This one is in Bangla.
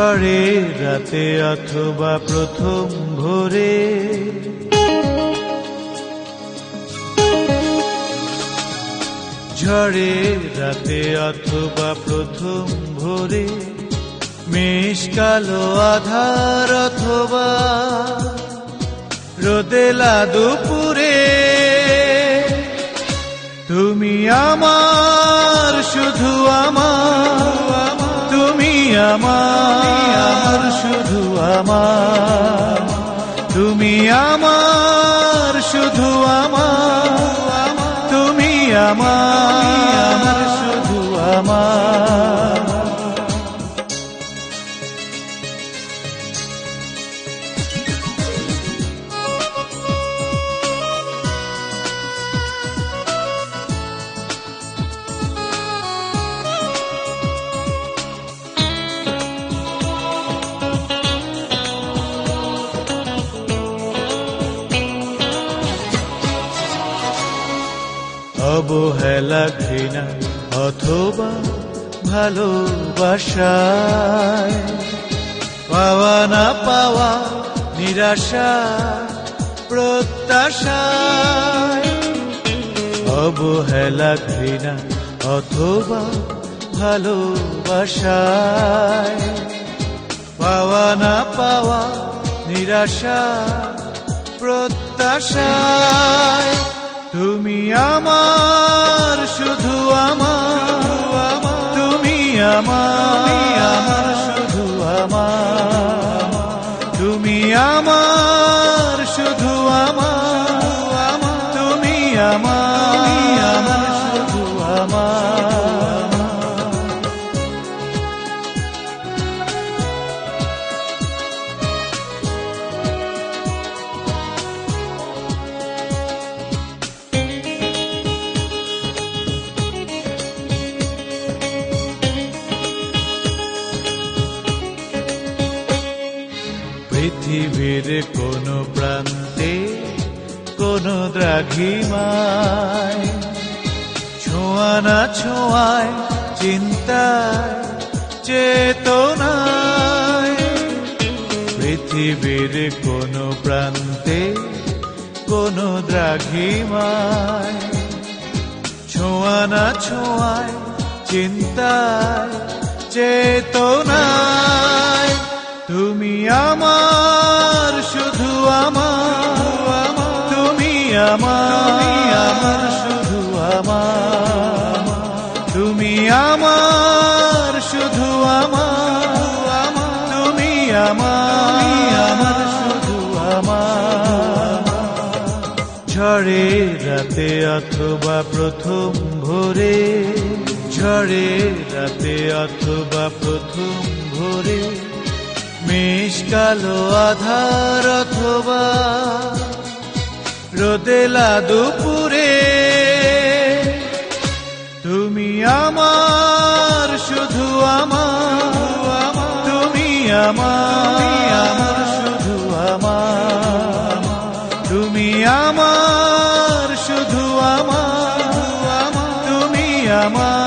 ঝড়ে রাতে অথবা প্রথম ভোরে, ঝড়ে রাতে অথবা প্রথম ভোরে, মেষ কালো আধার অথবা রোদেলা দুপুরে, তুমি আমার শুধু আমার, তুমি আমার শুধু আমার, তুমি আমার শুধু আমার, তুমি আমার শুধু আমার। অবহেলা ঘৃণা অথবা ভালোবাসায়, পাওয়া না পাওয়া নিরাশা প্রত্যাশায়, অবহেলা ঘৃণা অথবা ভালোবাসায়, পাওয়া না পাওয়া নিরাশা প্রত্যাশায়, তুমি আমার শুধু আমার, তুমি আমার শুধু আমার, তুমি আমার শুধু আমার, তুমি আমার শুধু আমার। পৃথিবীর কোন প্রান্তে কোন দ্রাঘিমায়, ছোঁয়া না ছোঁয়ায় চিন্তায় চেতনায়, পৃথিবীর কোন প্রান্তে কোন দ্রাঘিমায়, ছোঁয়া না ছোঁয়ায় চিন্তায় চেতনায়, তুমি আমার শুধু আমার, তুমি আমার শুধু আমার, তুমি আমার শুধু আমার, তুমি আমার শুধু আমার। ঝড়ে রাতে অথবা প্রথম ভোরে, ঝড়ে রাতে অথবা প্রথম ভোরে, মেষ কালো আধার অথবা রোদেলা দুপুরে, তুমি আমার শুধু আমার, তুমি আমার শুধু আমার, তুমি আমার শুধু আমার, তুমি আমার।